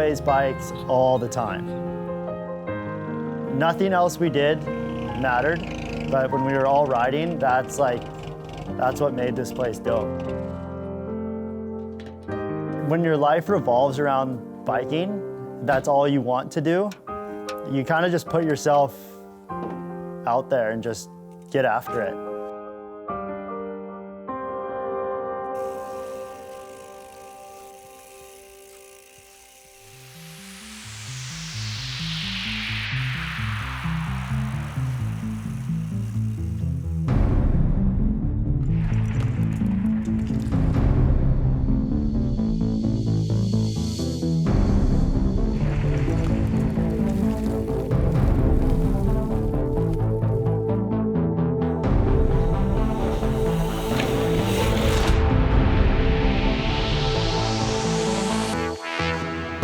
giveaways, bikes, all the time. Nothing else we did mattered, but when we were all riding, that's what made this place dope. When your life revolves around biking, that's all you want to do, you kind of just put yourself out there and just get after it.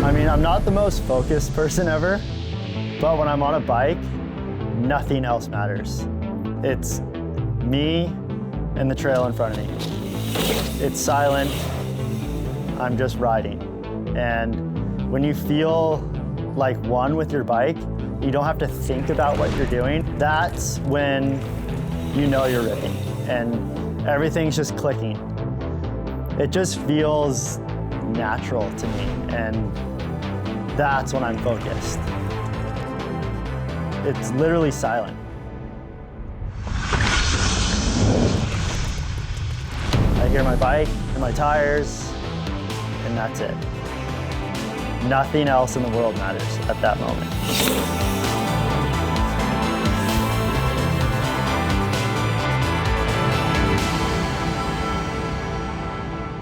I mean, I'm not the most focused person ever, but when I'm on a bike, nothing else matters. It's me and the trail in front of me. It's silent, I'm just riding. And when you feel like one with your bike, you don't have to think about what you're doing. That's when you know you're ripping and everything's just clicking. It just feels natural to me, and that's when I'm focused. It's literally silent. I hear my bike and my tires, and that's it. Nothing else in the world matters at that moment.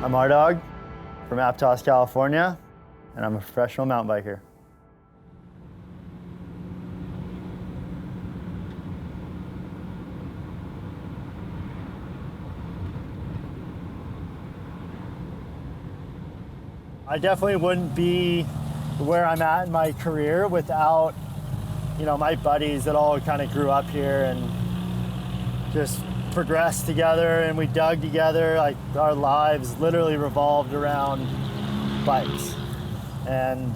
I'm R-Dog from Aptos, California, and I'm a professional mountain biker. I definitely wouldn't be where I'm at in my career without, my buddies that all kind of grew up here and just progressed together, and we dug together. Like, our lives literally revolved around bikes. And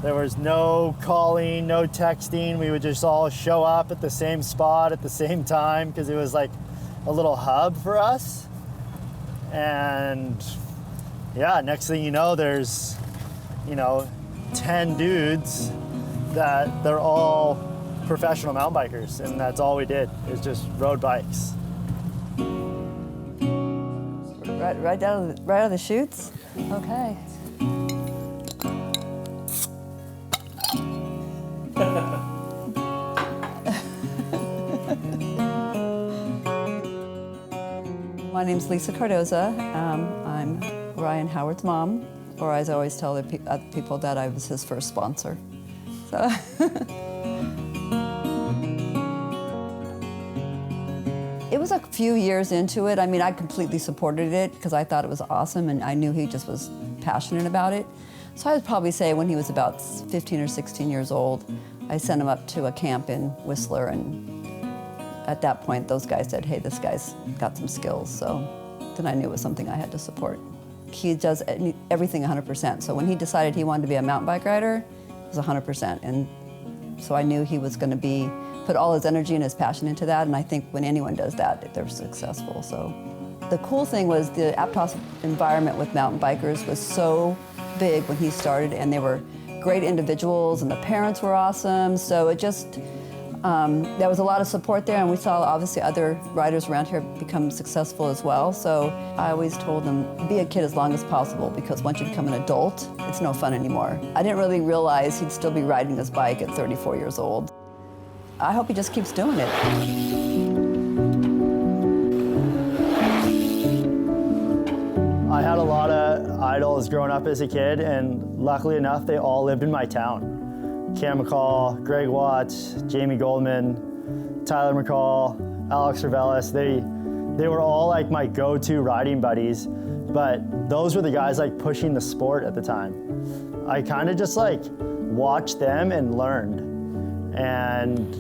there was no calling, no texting. We would just all show up at the same spot at the same time because it was like a little hub for us. And yeah, next thing you know, there's, 10 dudes that they're all professional mountain bikers, and that's all we did, is just rode bikes. Right out of the chutes? Okay. My name's Lisa Cardoza. I'm Ryan Howard's mom, or as I always tell other people, that I was his first sponsor. So. It was a few years into it. I mean, I completely supported it because I thought it was awesome, and I knew he just was passionate about it. So I would probably say when he was about 15 or 16 years old, I sent him up to a camp in Whistler, and at that point, those guys said, hey, this guy's got some skills. So then I knew it was something I had to support. He does everything 100%. So when he decided he wanted to be a mountain bike rider, it was 100%. And so I knew he was going to put all his energy and his passion into that. And I think when anyone does that, they're successful. So the cool thing was the Aptos environment with mountain bikers was so big when he started, and they were great individuals, and the parents were awesome. So it just, there was a lot of support there, and we saw obviously other riders around here become successful as well. So I always told them, be a kid as long as possible, because once you become an adult, it's no fun anymore. I didn't really realize he'd still be riding his bike at 34 years old. I hope he just keeps doing it. I had a lot of idols growing up as a kid, and luckily enough, they all lived in my town. Cam McCall, Greg Watts, Jamie Goldman, Tyler McCall, Alex Ravelis, they were all like my go-to riding buddies, but those were the guys like pushing the sport at the time. I kind of just like watched them and learned. And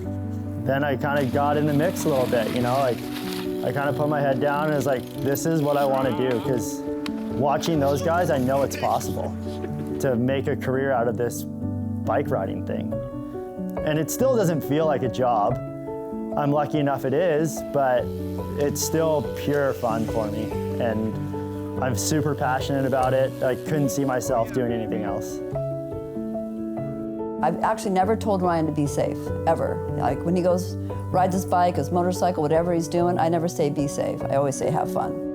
then I kind of got in the mix a little bit, like I kind of put my head down and was like, this is what I want to do, because watching those guys, I know it's possible. to make a career out of this bike riding thing. And it still doesn't feel like a job. I'm lucky enough it is, but it's still pure fun for me. And I'm super passionate about it. I couldn't see myself doing anything else. I've actually never told Ryan to be safe, ever. Like when he goes, rides his bike, his motorcycle, whatever he's doing, I never say be safe. I always say have fun.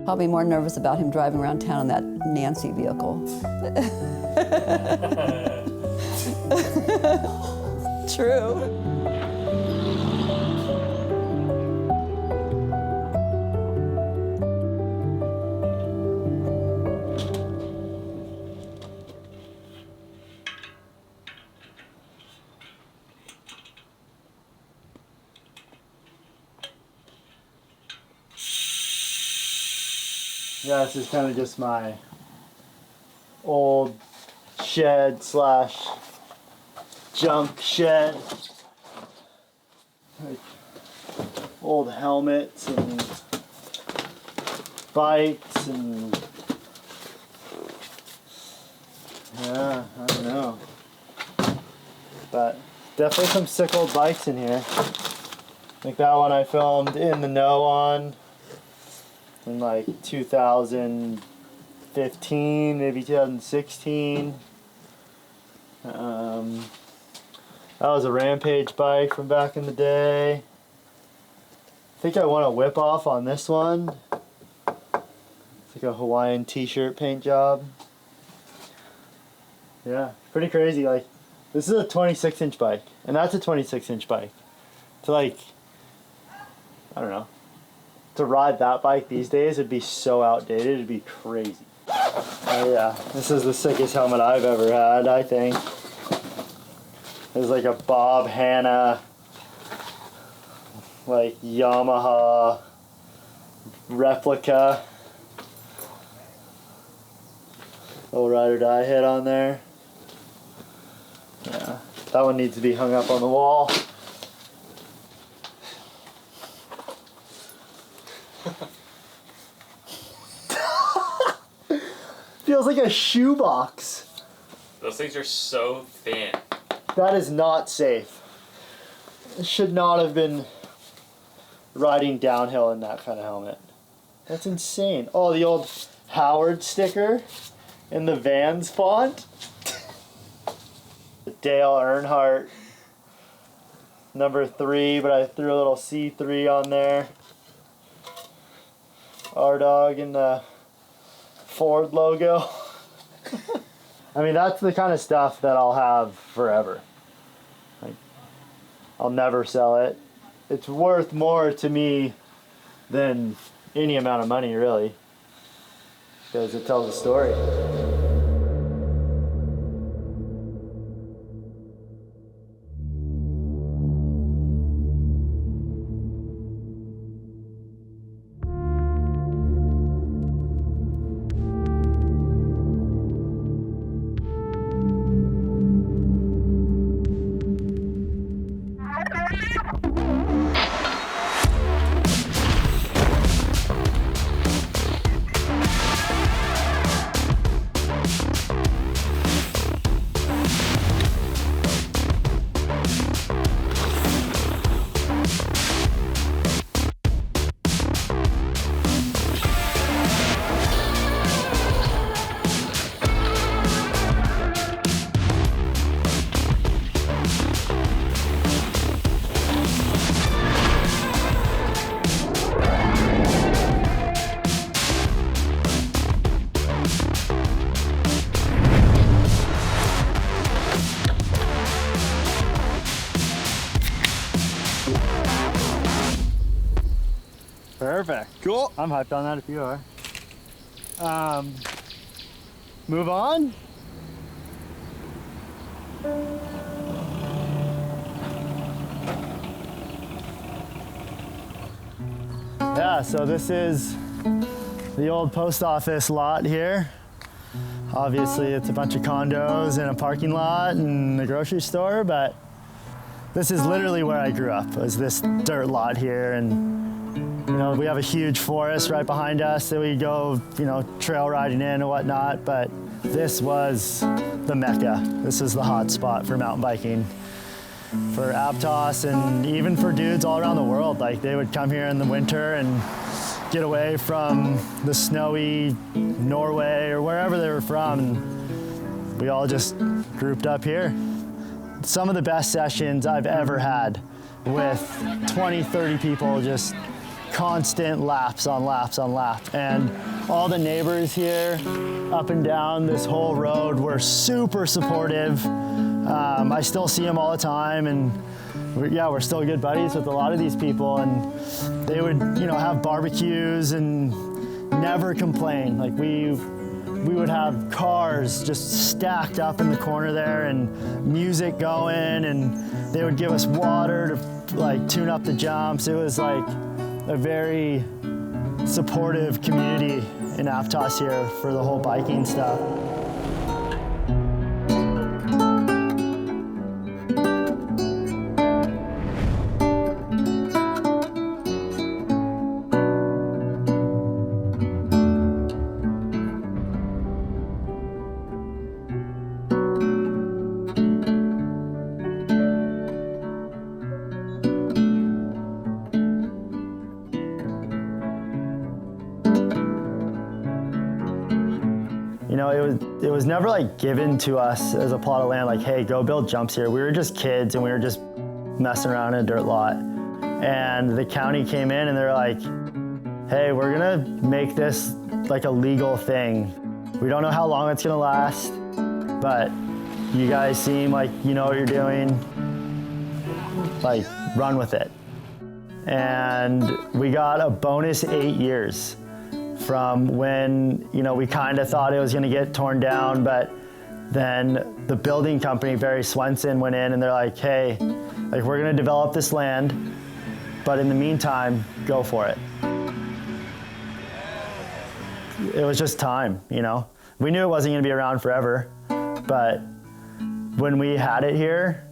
Probably more nervous about him driving around town in that Nancy vehicle. True. Yeah, this is kind of just my old shed slash junk shed. Like old helmets and bikes and yeah, I don't know. But definitely some sick old bikes in here. Like that one I filmed In the Know on in like 2015, maybe 2016. That was a Rampage bike from back in the day. I think I won a whip off on this one. It's like a Hawaiian t-shirt paint job. Yeah, pretty crazy. Like, this is a 26-inch bike, and that's a 26-inch bike. To like, I don't know. To ride that bike these days would be so outdated, it'd be crazy. Oh yeah, this is the sickest helmet I've ever had, I think. It's like a Bob Hanna, like Yamaha replica. Little ride or die head on there. Yeah, that one needs to be hung up on the wall. Feels like a shoebox. Those things are so thin. That is not safe. It should not have been riding downhill in that kind of helmet. That's insane. Oh, the old Howard sticker in the Vans font. Dale Earnhardt, number 3, but I threw a little C3 on there. R-Dog in the Ford logo. I mean, that's the kind of stuff that I'll have forever. Like, I'll never sell it. It's worth more to me than any amount of money, really, because it tells a story. Perfect. Cool. I'm hyped on that if you are. Move on. Yeah, so this is the old post office lot here. Obviously it's a bunch of condos and a parking lot and a grocery store, but this is literally where I grew up, was this dirt lot here. And you know, we have a huge forest right behind us that we go, you know, trail riding in and whatnot, but this was the Mecca. This is the hot spot for mountain biking, for Aptos, and even for dudes all around the world. Like, they would come here in the winter and get away from the snowy Norway or wherever they were from. And we all just grouped up here. Some of the best sessions I've ever had, with 20, 30 people, just constant laps on laps on laps. And all the neighbors here up and down this whole road were super supportive. I still see them all the time, and we're still good buddies with a lot of these people, and they would, have barbecues and never complain. Like, we would have cars just stacked up in the corner there and music going, and they would give us water to like tune up the jumps. It was like a very supportive community in Aptos here for the whole biking stuff. It was never like given to us as a plot of land, like, hey, go build jumps here. We were just kids and we were just messing around in a dirt lot. And the county came in and they're like, hey, we're gonna make this like a legal thing. We don't know how long it's gonna last, but you guys seem like you know what you're doing. Like, run with it. And we got a bonus 8 years. From when, we kind of thought it was gonna get torn down, but then the building company, Barry Swenson, went in and they're like, hey, like, we're gonna develop this land, but in the meantime, go for it. It was just time, We knew it wasn't gonna be around forever, but when we had it here,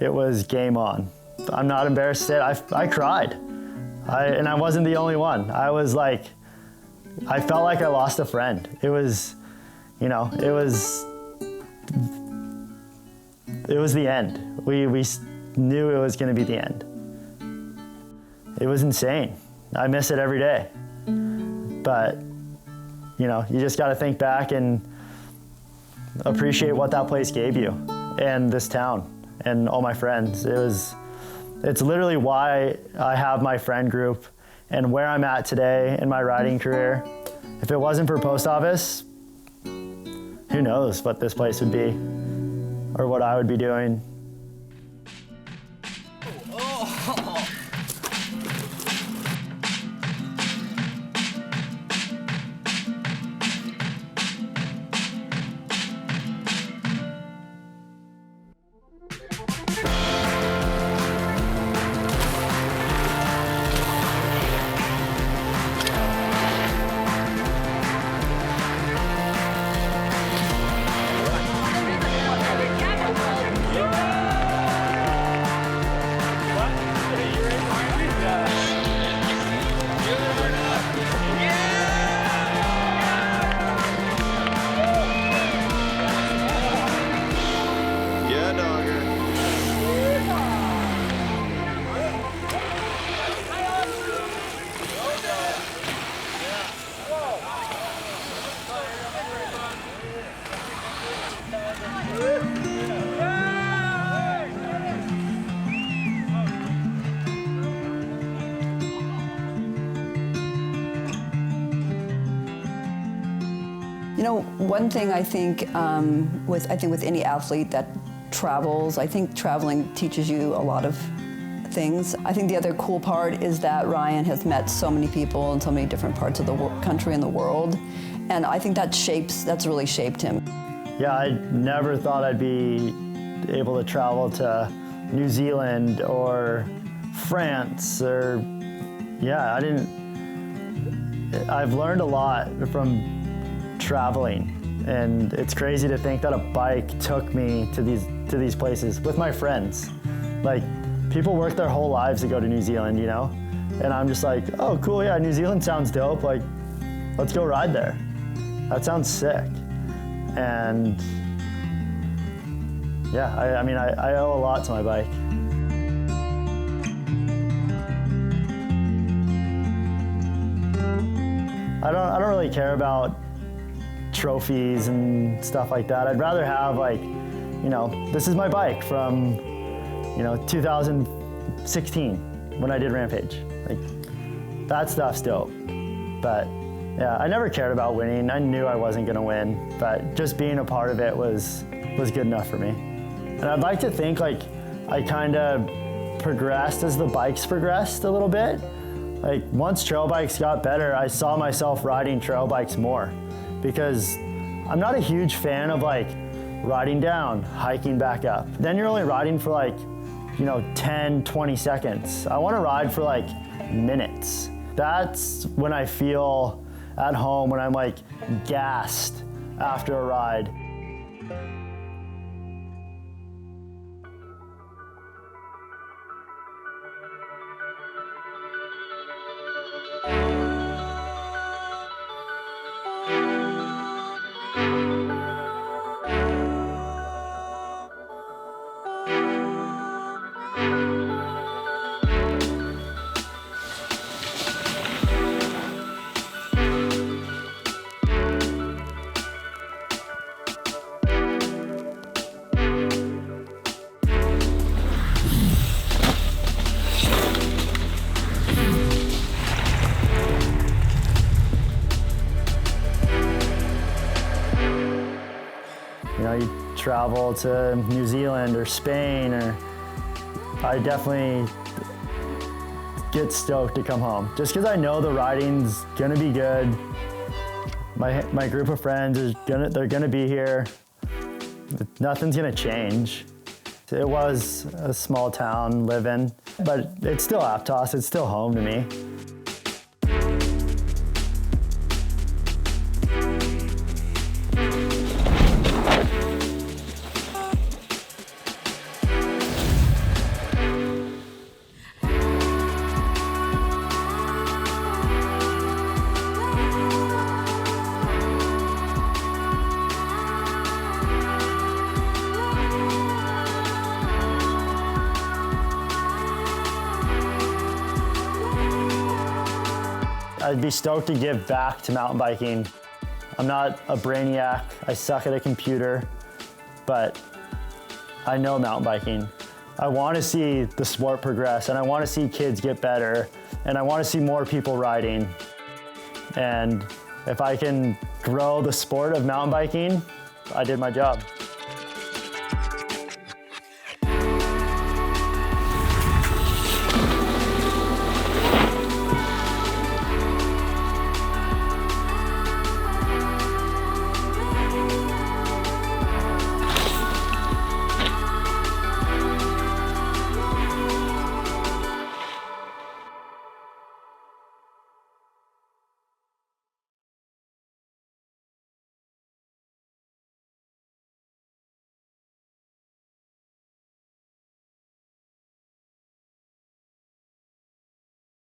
it was game on. I'm not embarrassed to say it, I cried. And I wasn't the only one. I felt like I lost a friend. It was, it was the end. We knew it was gonna be the end. It was insane. I miss it every day. But, you just gotta think back and appreciate what that place gave you, and this town, and all my friends. It's literally why I have my friend group and where I'm at today in my riding career. If it wasn't for post office, who knows what this place would be or what I would be doing. One thing I think with any athlete that travels, I think traveling teaches you a lot of things. I think the other cool part is that Ryan has met so many people in so many different parts of the country and the world, and I think that's really shaped him. Yeah, I never thought I'd be able to travel to New Zealand or France or, I've learned a lot from traveling, and it's crazy to think that a bike took me to these places with my friends. Like, people work their whole lives to go to New Zealand, and I'm just like, oh cool, yeah, New Zealand sounds dope, like, let's go ride there. That sounds sick. And yeah, I mean, I owe a lot to my bike. I don't really care about trophies and stuff like that. I'd rather have, like, you know, this is my bike from, you know, 2016 when I did Rampage. Like, that stuff's dope. But yeah, I never cared about winning. I knew I wasn't gonna win, but just being a part of it was good enough for me. And I'd like to think like I kind of progressed as the bikes progressed a little bit. Like, once trail bikes got better, I saw myself riding trail bikes more, because I'm not a huge fan of like riding down, hiking back up. Then you're only riding for like, you know, 10, 20 seconds. I wanna ride for like minutes. That's when I feel at home, when I'm like gassed after a ride. You know, you travel to New Zealand or Spain, or I definitely get stoked to come home. Just because I know the riding's gonna be good. My group of friends they're gonna be here. Nothing's gonna change. It was a small town living, but it's still Aptos, it's still home to me. I'd be stoked to give back to mountain biking. I'm not a brainiac, I suck at a computer, but I know mountain biking. I want to see the sport progress, and I want to see kids get better, and I want to see more people riding. And if I can grow the sport of mountain biking, I did my job.